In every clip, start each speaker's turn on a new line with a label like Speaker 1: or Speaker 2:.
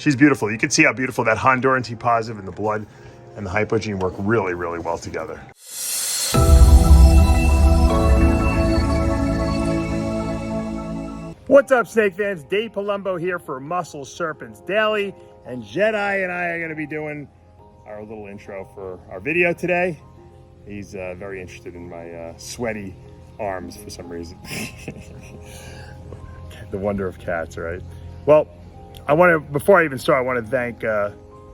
Speaker 1: She's beautiful. You can see how beautiful that Honduran T positive and the blood and the hypo gene work really, really well together. What's up, snake fans? Dave Palumbo here for Muscle Serpents Daily, and Jedi and I are going to be doing our little intro for our video today. He's very interested in my sweaty arms for some reason. The wonder of cats, right? Well, before I even start, I want to thank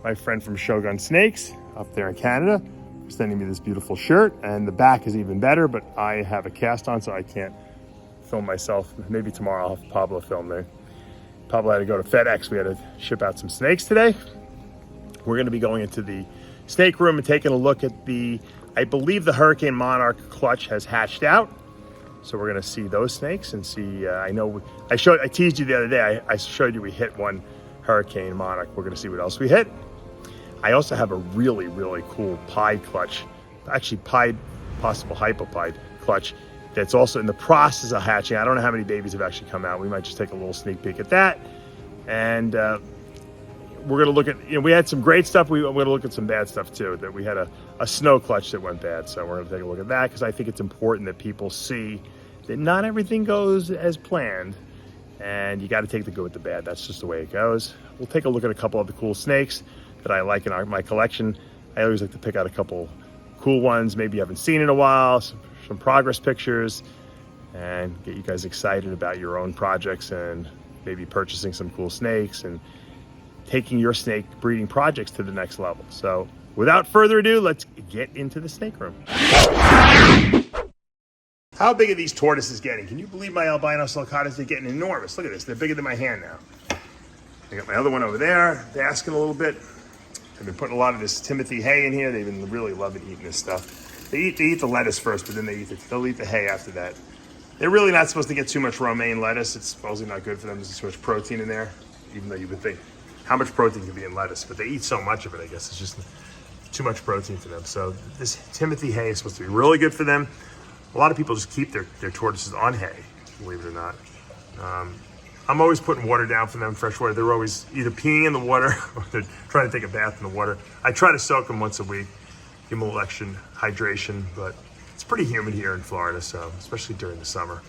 Speaker 1: my friend from Shogun Snakes up there in Canada for sending me this beautiful shirt, and the back is even better, but I have a cast on, so I can't film myself. Maybe tomorrow I'll have Pablo film me. Pablo had to go to FedEx. We had to ship out some snakes today. We're going to be going into the snake room and taking a look at I believe the Hurricane Monarch clutch has hatched out. So we're going to see those snakes and see, I teased you the other day. I showed you we hit one Hurricane Monarch. We're going to see what else we hit. I also have a really, really cool pied clutch, actually possible HYPO pied clutch, that's also in the process of hatching. I don't know how many babies have actually come out. We might just take a little sneak peek at that. And we're going to look at, we had some great stuff. We're going to look at some bad stuff too. That we had a snow clutch that went bad. So we're going to take a look at that because I think it's important that people see that not everything goes as planned. And you got to take the good with the bad. That's just the way it goes. We'll take a look at a couple of the cool snakes that I like in my collection. I always like to pick out a couple cool ones maybe you haven't seen in a while. Some progress pictures, and get you guys excited about your own projects and maybe purchasing some cool snakes and taking your snake breeding projects to the next level. So without further ado, let's get into the snake room. How big are these tortoises getting? Can you believe my albino sulcatas? They're getting enormous. Look at this. They're bigger than my hand now. I got my other one over there, basking a little bit. I've been putting a lot of this Timothy hay in here. They've been really loving eating this stuff. They eat the lettuce first, but then they'll eat the hay after that. They're really not supposed to get too much romaine lettuce. It's supposedly not good for them. There's too much protein in there, even though you would think how much protein can be in lettuce, but they eat so much of it, I guess it's just too much protein for them. So this Timothy hay is supposed to be really good for them. A lot of people just keep their tortoises on hay, believe it or not. I'm always putting water down for them, fresh water. They're always either peeing in the water or they're trying to take a bath in the water. I try to soak them once a week. Give them a little extra hydration, but it's pretty humid here in Florida, so especially during the summer.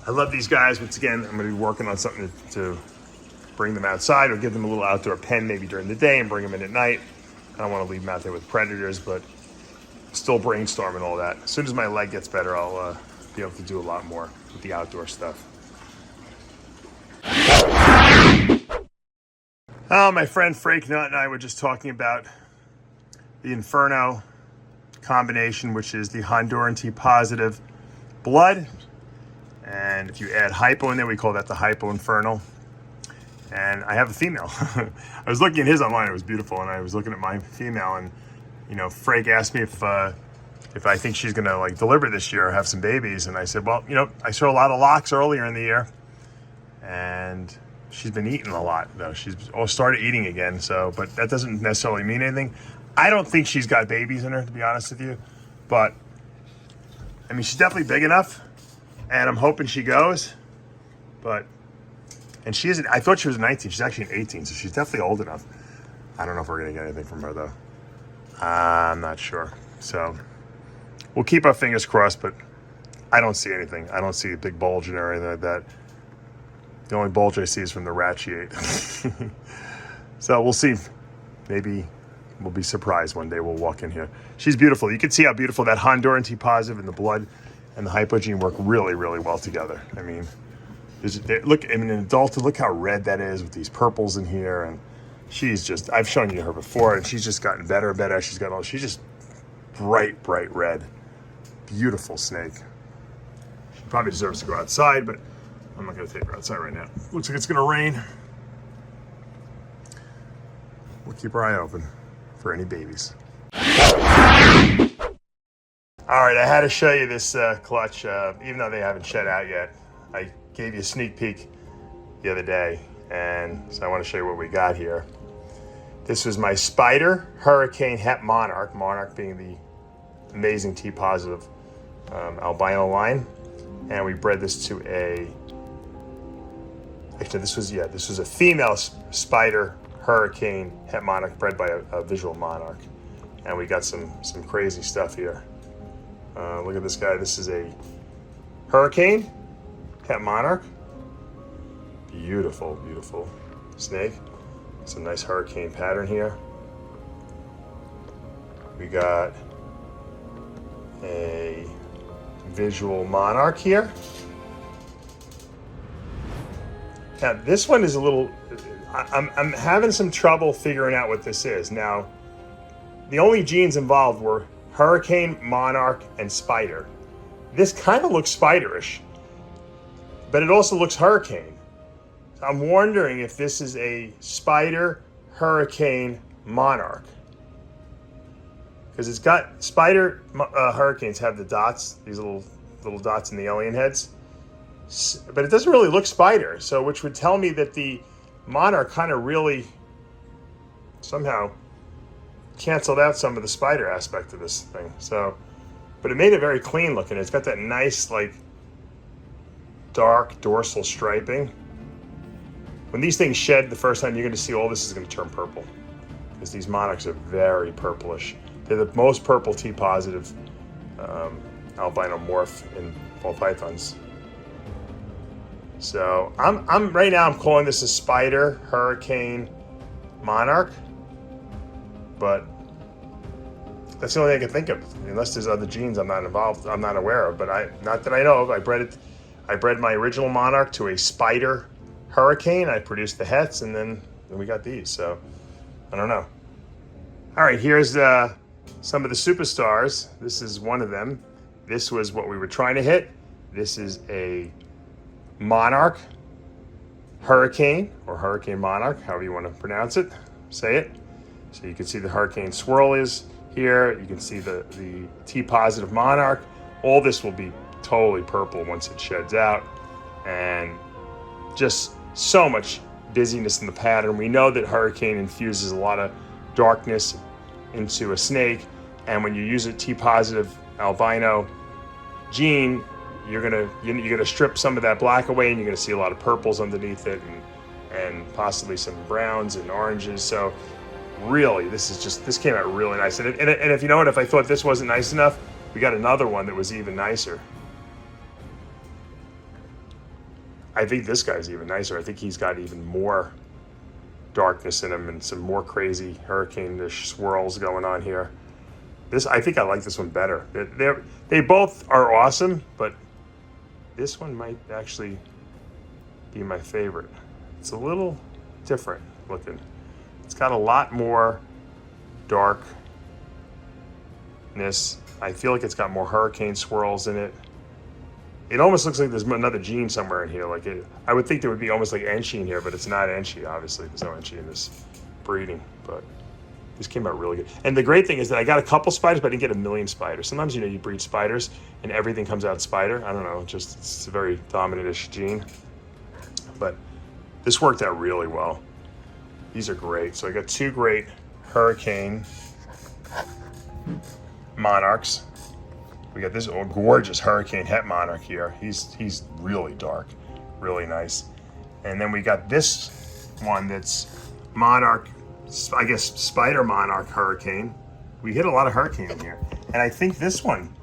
Speaker 1: I love these guys. Once again, I'm going to be working on something to bring them outside or give them a little outdoor pen maybe during the day and bring them in at night. I don't want to leave them out there with predators, but still brainstorming all that. As soon as my leg gets better, I'll be able to do a lot more with the outdoor stuff. My friend Frank Nutt and I were just talking about the Inferno combination, which is the Honduran T positive blood. And if you add hypo in there, we call that the Hypo Infernal. And I have a female. I was looking at his online, it was beautiful. And I was looking at my female, and Frank asked me if I think she's gonna like deliver this year or have some babies. And I said, well, I saw a lot of locks earlier in the year, and she's been eating a lot though. She's started eating again. So, but that doesn't necessarily mean anything. I don't think she's got babies in her, to be honest with you. But, I mean, she's definitely big enough. And I'm hoping she goes. And she isn't, I thought she was 19. She's actually an 18, so she's definitely old enough. I don't know if we're going to get anything from her, though. I'm not sure. So, we'll keep our fingers crossed, but I don't see anything. I don't see a big bulge in her or anything like that. The only bulge I see is from the rat she ate. So, we'll see. Maybe we'll be surprised one day we'll walk in here. She's beautiful. You can see how beautiful that Honduran T positive and the blood and the hypo gene work really, really well together. I mean, an adult, look how red that is with these purples in here. And she's just, I've shown you her before, and she's just gotten better and better. She's just bright, bright red. Beautiful snake. She probably deserves to go outside, but I'm not going to take her outside right now. Looks like it's going to rain. We'll keep our eye open for any babies. All right, I had to show you this clutch, even though they haven't shed out yet. I gave you a sneak peek the other day, and so I want to show you what we got here. This was my Spider Hurricane Het Monarch, Monarch being the amazing T positive albino line, and we bred this to a Actually, this was a female spider hurricane het monarch bred by a visual monarch. And we got some crazy stuff here. Look at this guy. This is a hurricane het monarch. Beautiful, beautiful snake. Some nice hurricane pattern here. We got a visual monarch here. Now this one is a little, I'm having some trouble figuring out what this is. Now, the only genes involved were hurricane, monarch, and spider. This kind of looks spiderish, but it also looks hurricane. So I'm wondering if this is a spider, hurricane, monarch. Because it's got, spider hurricanes have the dots, these little dots in the alien heads. But it doesn't really look spider, so which would tell me that the monarch kind of really somehow canceled out some of the spider aspect of this thing. So, but it made it very clean looking. It's got that nice, like, dark dorsal striping. When these things shed the first time, you're going to see all this is going to turn purple, because these monarchs are very purplish. They're the most purple T-positive albino morph in ball pythons. So I'm right now I'm calling this a spider hurricane monarch, but that's the only thing I can think of. Unless there's other genes I'm not aware of. But not that I know of. I bred my original monarch to a spider hurricane. I produced the hets, and then we got these. So I don't know. All right, here's some of the superstars. This is one of them. This was what we were trying to hit. This is a monarch hurricane, or hurricane monarch, however you want to pronounce it, say it. So you can see the hurricane swirl is here. You can see the T-positive monarch. All this will be totally purple once it sheds out, and just so much busyness in the pattern. We know that hurricane infuses a lot of darkness into a snake, and when you use a T-positive albino gene, you're gonna strip some of that black away, and you're gonna see a lot of purples underneath it, and possibly some browns and oranges. So really, this came out really nice. And if you know what, if I thought this wasn't nice enough, we got another one that was even nicer. I think this guy's even nicer. I think he's got even more darkness in him and some more crazy hurricane-ish swirls going on here. I think I like this one better. They both are awesome, but this one might actually be my favorite. It's a little different looking. It's got a lot more darkness. I feel like it's got more hurricane swirls in it. It almost looks like there's another gene somewhere in here. I would think there would be almost like Enchi in here, but it's not Enchi, obviously. There's no Enchi in this breeding, but this came out really good. And the great thing is that I got a couple spiders, but I didn't get a million spiders. Sometimes, you breed spiders and everything comes out spider. I don't know, it's a very dominant-ish gene. But this worked out really well. These are great. So I got two great hurricane monarchs. We got this gorgeous hurricane het monarch here. He's really dark, really nice. And then we got this one that's monarch, I guess spider monarch hurricane. We hit a lot of hurricane in here. And I think this one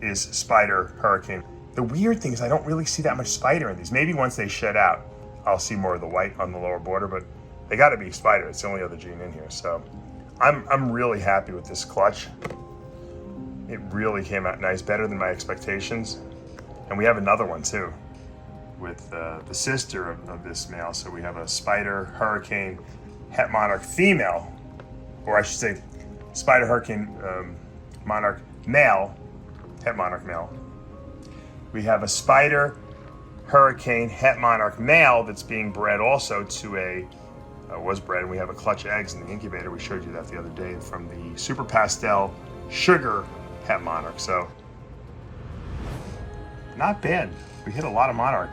Speaker 1: is spider hurricane. The weird thing is I don't really see that much spider in these. Maybe once they shed out, I'll see more of the white on the lower border, but they gotta be spider. It's the only other gene in here. So I'm really happy with this clutch. It really came out nice, better than my expectations. And we have another one too, with the sister of this male. So we have a spider hurricane het monarch female, or I should say spider hurricane monarch male, het monarch male. We have a spider hurricane het monarch male that's being bred also to was bred, and we have a clutch eggs in the incubator. We showed you that the other day from the Super Pastel Sugar het monarch. So not bad. We hit a lot of monarch.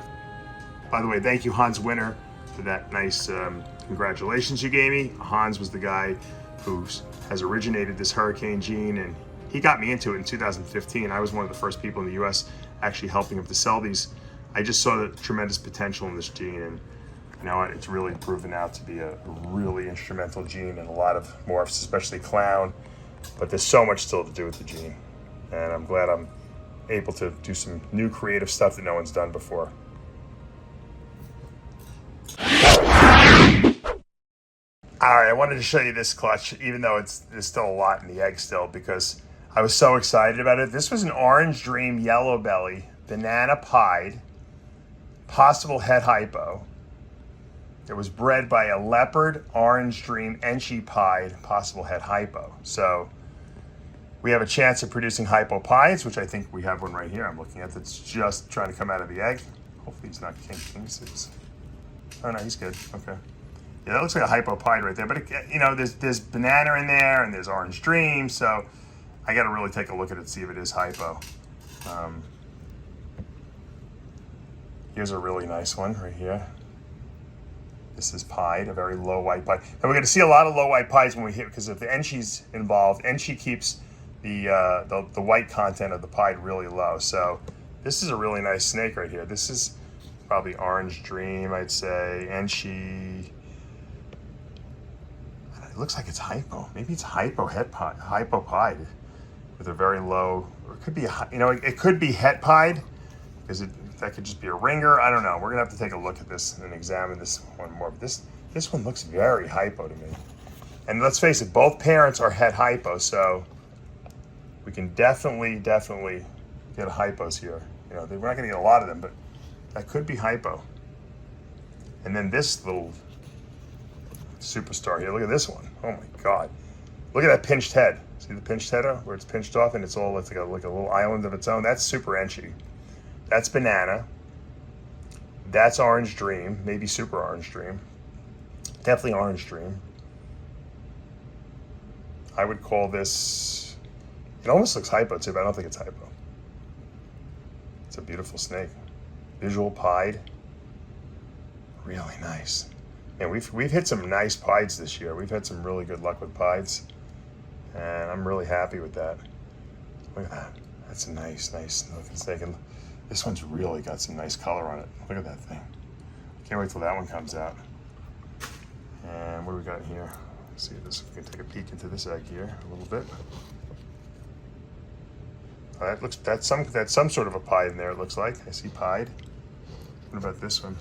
Speaker 1: By the way, thank you, Hans Winter, for that nice congratulations you gave me. Hans was the guy who has originated this hurricane gene, and he got me into it in 2015. I was one of the first people in the US actually helping him to sell these. I just saw the tremendous potential in this gene, and you know what, it's really proven out to be a really instrumental gene in a lot of morphs, especially clown. But there's so much still to do with the gene. And I'm glad I'm able to do some new creative stuff that no one's done before. All right, I wanted to show you this clutch, even though there's still a lot in the egg still, because I was so excited about it. This was an Orange Dream Yellow Belly Banana Pied, possible het hypo. It was bred by a Leopard Orange Dream HYPO Pied, possible het hypo. So we have a chance of producing HYPO Pieds, which I think we have one right here I'm looking at that's just trying to come out of the egg. Hopefully he's not king 6. Oh no, he's good, okay. Yeah, that looks like a HYPO Pied right there, but you know, there's banana in there and there's Orange Dream, so I got to really take a look at it, see if it is HYPO. Here's a really nice one right here. This is pied, a very low white pied. And we're going to see a lot of low white pieds when we hit, because if the Enchi's involved, Enchi keeps the white content of the pied really low. So this is a really nice snake right here. This is probably Orange Dream, I'd say. Enchi. It looks like it's hypo. Maybe it's HYPO Pied with a very low, or it could be, you know, it could be het pied, because that could just be a ringer. I don't know. We're gonna have to take a look at this and examine this one more. But this one looks very hypo to me. And let's face it, both parents are het hypo, so we can definitely get a hypos here. You know, we're not gonna get a lot of them, but that could be hypo. And then this little superstar here. Look at this one. Oh my God. Look at that pinched head. See the pinched head where it's pinched off and it's all like a little island of its own? That's super Enchi. That's banana. That's Orange Dream. Maybe super Orange Dream. Definitely Orange Dream. I would call this, it almost looks hypo too, but I don't think it's hypo. It's a beautiful snake. Visual pied. Really nice. And we've hit some nice pieds this year. We've had some really good luck with pieds, and I'm really happy with that. Look at that. That's a nice looking snake. And this one's really got some nice color on it. Look at that thing. Can't wait till that one comes out. And what do we got here? Let's see this. We can take a peek into this egg here a little bit. Oh, that's some sort of a pied in there. It looks like I see pied. What about this one?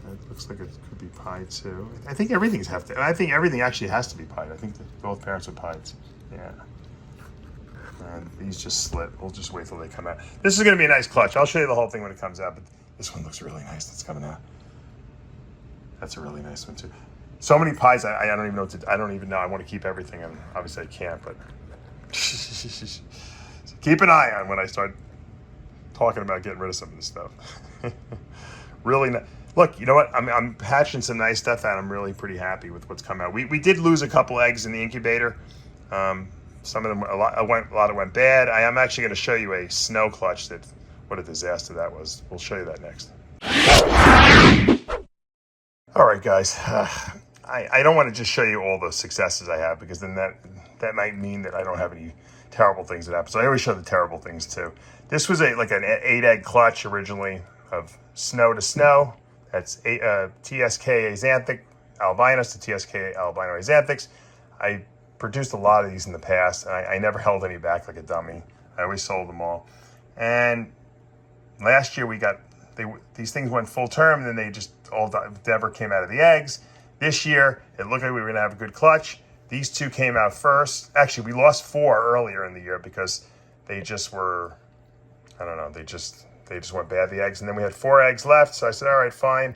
Speaker 1: It looks like it could be pied too. I think everything actually has to be pied. I think that both parents are pieds. Yeah. And these just slit. We'll just wait till they come out. This is going to be a nice clutch. I'll show you the whole thing when it comes out, but this one looks really nice. That's coming out. That's a really nice one too. So many pies. I don't even know what to. I don't even know. I want to keep everything, and obviously I can't. But so keep an eye on when I start talking about getting rid of some of this stuff. Really nice. Look, you know what? I'm hatching some nice stuff out. I'm really pretty happy with what's come out. We did lose a couple eggs in the incubator. Some of them, a lot of it went bad. I am actually going to show you a snow clutch that, what a disaster that was. We'll show you that next. All right, guys. I don't want to just show you all the successes I have, because then that might mean that I don't have any terrible things that happen. So I always show the terrible things too. This was like an 8-egg clutch originally of snow to snow. That's TSK Axanthic albinos to TSK albino Axanthics. I produced a lot of these in the past, and I never held any back like a dummy. I always sold them all. And last year these things went full term, and then they just all never came out of the eggs. This year, it looked like we were gonna have a good clutch. These two came out first. Actually, we lost 4 earlier in the year because they just were, I don't know, they just went bad, the eggs. And then we had 4 eggs left, so I said, all right, fine.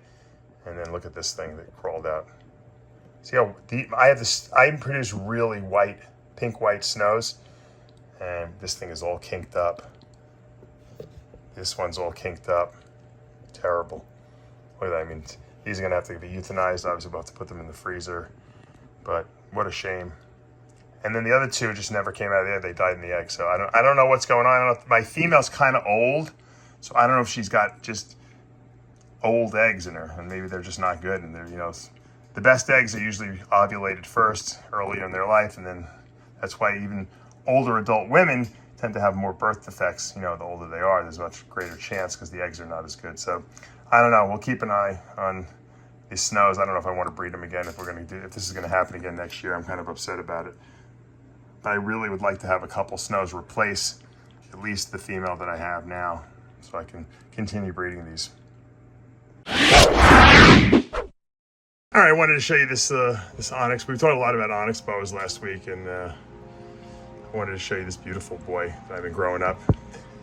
Speaker 1: And then look at this thing that crawled out. See how deep, I produce really pink white snows, and this thing is all kinked up. This one's all kinked up. Terrible. Look at that. I mean, these are gonna have to be euthanized. Obviously, we'll have to put them in the freezer, but what a shame. And then the other 2 just never came out of the egg. They died in the egg. So I don't know what's going on. I don't know if, my female's kind of old, so I don't know if she's got just old eggs in her, and maybe they're just not good. And they're, you know, the best eggs are usually ovulated first early in their life, and then that's why even older adult women tend to have more birth defects. You know, the older they are, there's a much greater chance because the eggs are not as good. So I don't know. We'll keep an eye on these snows. I don't know if I want to breed them again. If this is going to happen again next year, I'm kind of upset about it. But I really would like to have a couple snows replace at least the female that I have now, so I can continue breeding these. All right, I wanted to show you this this Onyx. We've talked a lot about Onyx boas last week, and I wanted to show you this beautiful boy that I've been growing up.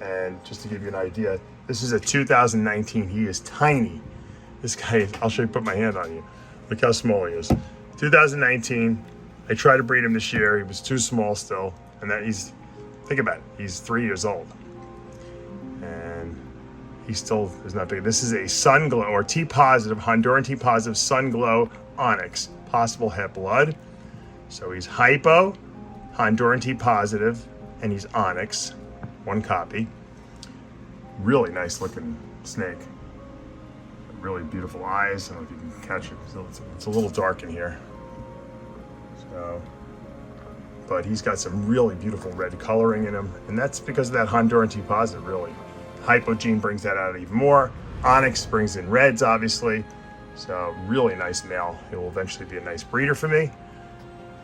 Speaker 1: And just to give you an idea, this is a 2019. He is tiny. This guy, I'll show you, put my hand on you. Look how small he is. 2019, I tried to breed him this year. He was too small still. And that he's, think about it, he's 3 years old. And he still is not big. This is a sun glow, or T positive, Honduran T positive sun glow Onyx, possible het blood. So he's hypo, Honduran T positive, and he's Onyx, one copy. Really nice looking snake. Really beautiful eyes. I don't know if you can catch it. It's a little dark in here. So, but he's got some really beautiful red coloring in him, and that's because of that Honduran T positive, really. Hypo gene brings that out even more. Onyx brings in reds, obviously. So really nice male. He will eventually be a nice breeder for me,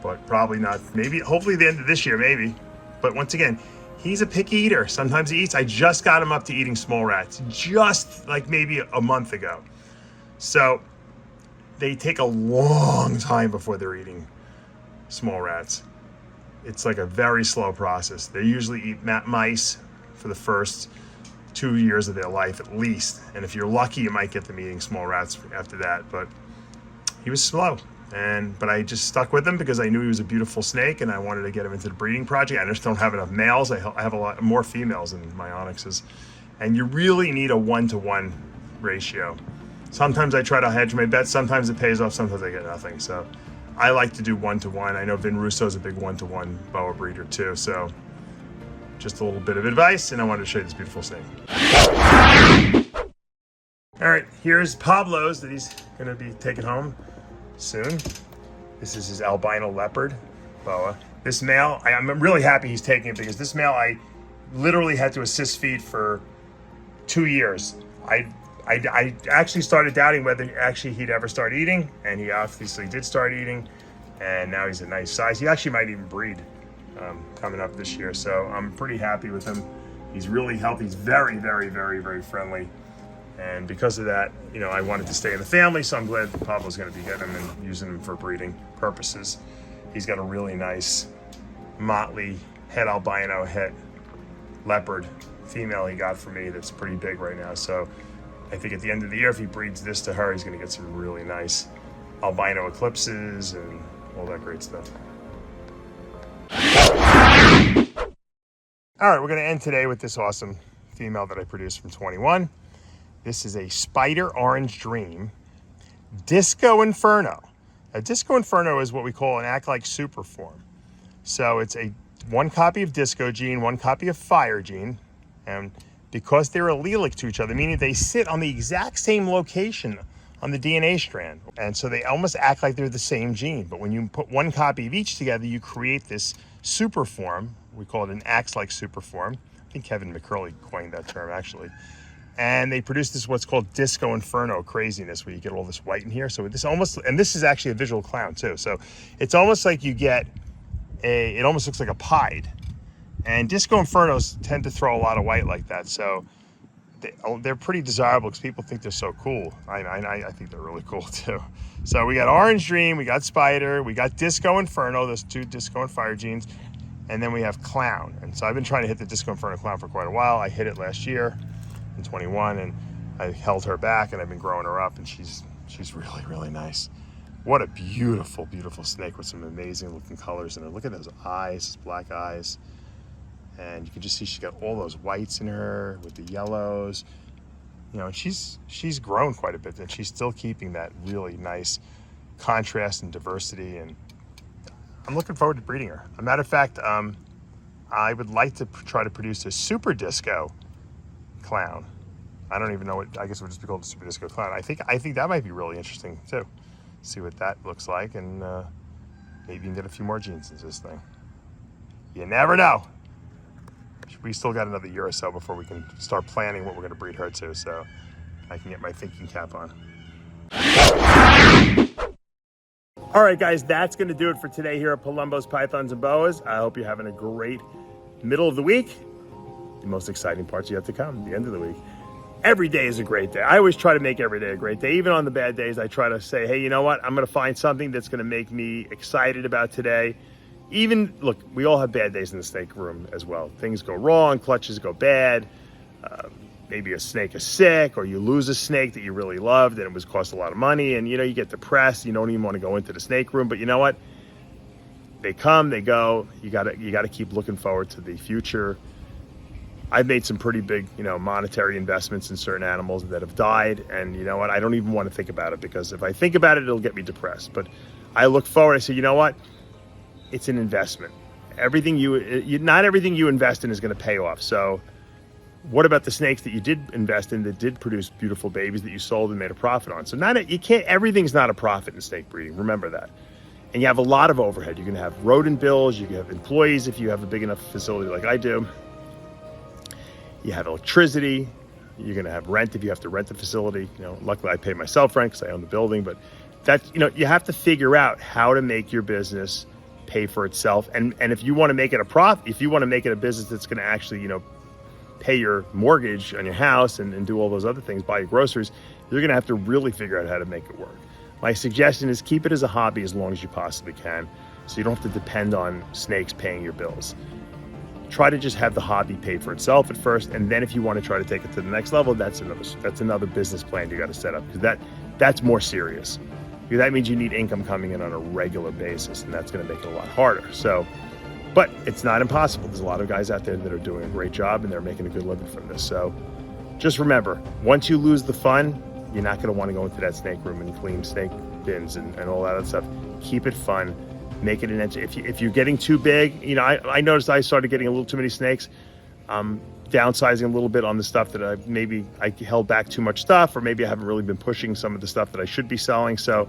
Speaker 1: but probably not, maybe, hopefully the end of this year, maybe. But once again, he's a picky eater. Sometimes he eats. I just got him up to eating small rats, just like maybe a month ago. So they take a long time before they're eating small rats. It's like a very slow process. They usually eat mice for the first 2 years of their life at least. And if you're lucky, you might get them eating small rats after that. But he was slow. But I just stuck with him because I knew he was a beautiful snake and I wanted to get him into the breeding project. I just don't have enough males. I have a lot more females in my Onyxes. And you really need a 1-to-1 ratio. Sometimes I try to hedge my bets. Sometimes it pays off. Sometimes I get nothing. So I like to do 1-to-1. I know Vin Russo's a big 1-to-1 boa breeder too. So just a little bit of advice, and I wanted to show you this beautiful snake. All right, here's Pablo's that he's gonna be taking home soon. This is his albino leopard boa. This male, I'm really happy he's taking it because this male I literally had to assist feed for 2 years. I actually started doubting whether he'd ever start eating, and he obviously did start eating, and now he's a nice size. He actually might even breed coming up this year, so I'm pretty happy with him. He's really healthy. He's very, very, very, very friendly. And because of that, you know, I wanted to stay in the family, so I'm glad Pablo's going to be getting him and using him for breeding purposes. He's got a really nice motley het albino het leopard female he got for me that's pretty big right now. So I think at the end of the year, if he breeds this to her, he's going to get some really nice albino eclipses and all that great stuff. All right, we're going to end today with this awesome female that I produced from 21. This is a Spider Orange Dream Disco Inferno. A Disco Inferno is what we call an act-like super form. So it's one copy of Disco gene, one copy of Fire gene, and because they're allelic to each other, meaning they sit on the exact same location on the DNA strand, and so they almost act like they're the same gene. But when you put one copy of each together, you create this super form. We call it an acts-like super form. I think Kevin McCurley coined that term, actually. And they produce this what's called Disco Inferno craziness, where you get all this white in here. So this almost, and this is actually a visual clown too. So it's almost like you get it almost looks like a pied. And Disco Infernos tend to throw a lot of white like that. So they're pretty desirable because people think they're so cool. I think they're really cool too. So we got Orange Dream, we got Spider, we got Disco Inferno, those two Disco and Fire genes. And then we have Clown. And so I've been trying to hit the Disco Inferno Clown for quite a while. I hit it last year in 21, and I held her back, and I've been growing her up, and she's really, really nice. What a beautiful, beautiful snake with some amazing looking colors in her. Look at those eyes, black eyes. And you can just see she's got all those whites in her with the yellows. You know, and she's grown quite a bit, and she's still keeping that really nice contrast and diversity, and I'm looking forward to breeding her. As a matter of fact, I would like to try to produce a Super Disco Clown. I don't even know what, I guess it would just be called a Super Disco Clown. I think that might be really interesting too. See what that looks like, and maybe you can get a few more genes into this thing. You never know. we still got another year or so before we can start planning what we're going to breed her to. So I can get my thinking cap on. All right, guys, that's going to do it for today here at Palumbo's Pythons and Boas. I hope you're having a great middle of the week. The most exciting parts yet to come, the end of the week. Every day is a great day. I always try to make every day a great day. Even on the bad days, I try to say, hey, you know what? I'm going to find something that's going to make me excited about today. Even, look, we all have bad days in the snake room as well. Things go wrong, clutches go bad. Maybe a snake is sick, or you lose a snake that you really loved and it was cost a lot of money, and you get depressed. You don't even want to go into the snake room. But you know what? They come, they go. You gotta keep looking forward to the future. I've made some pretty big, monetary investments in certain animals that have died, and you know what? I don't even want to think about it, because if I think about it, it'll get me depressed. But I look forward. I say, you know what? It's an investment. Not everything you invest in is going to pay off. So what about the snakes that you did invest in that did produce beautiful babies that you sold and made a profit on? So everything's not a profit in snake breeding. Remember that. And you have a lot of overhead. You're going to have rodent bills. You can have employees if you have a big enough facility like I do. You have electricity. You're going to have rent if you have to rent the facility. Luckily I pay myself rent because I own the building. But that's, you have to figure out how to make your business pay for itself. And if you want to make it a profit, if you want to make it a business that's going to actually, pay your mortgage on your house and do all those other things, buy your groceries, you're going to have to really figure out how to make it work. My suggestion is keep it as a hobby as long as you possibly can, so you don't have to depend on snakes paying your bills. Try to just have the hobby pay for itself at first, and then if you want to try to take it to the next level, that's another business plan you got to set up, because that's more serious. Because that means you need income coming in on a regular basis, and that's going to make it a lot harder. But it's not impossible. There's a lot of guys out there that are doing a great job and they're making a good living from this. So just remember, once you lose the fun, you're not going to want to go into that snake room and clean snake bins and all that other stuff. Keep it fun. Make it an if you're getting too big, I noticed I started getting a little too many snakes. Downsizing a little bit on the stuff that I held back too much stuff, or maybe I haven't really been pushing some of the stuff that I should be selling. So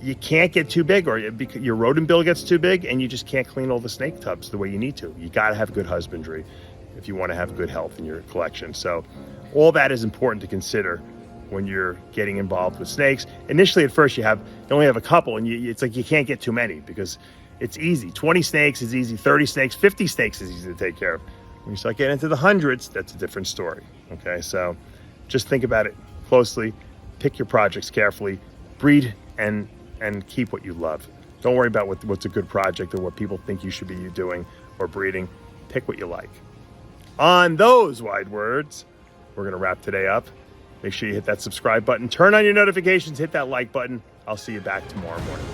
Speaker 1: you can't get too big, or your rodent bill gets too big and you just can't clean all the snake tubs the way you need to. You got to have good husbandry if you want to have good health in your collection. So all that is important to consider when you're getting involved with snakes. Initially, at first, you only have a couple, and it's like you can't get too many because it's easy. 20 snakes is easy, 30 snakes, 50 snakes is easy to take care of. When you start getting into the hundreds, that's a different story. Okay, so just think about it closely, pick your projects carefully, breed and keep what you love. Don't worry about what's a good project or what people think you should be doing or breeding. Pick what you like. On those wide words, we're going to wrap today up. Make sure you hit that subscribe button, turn on your notifications, hit that like button. I'll see you back tomorrow morning.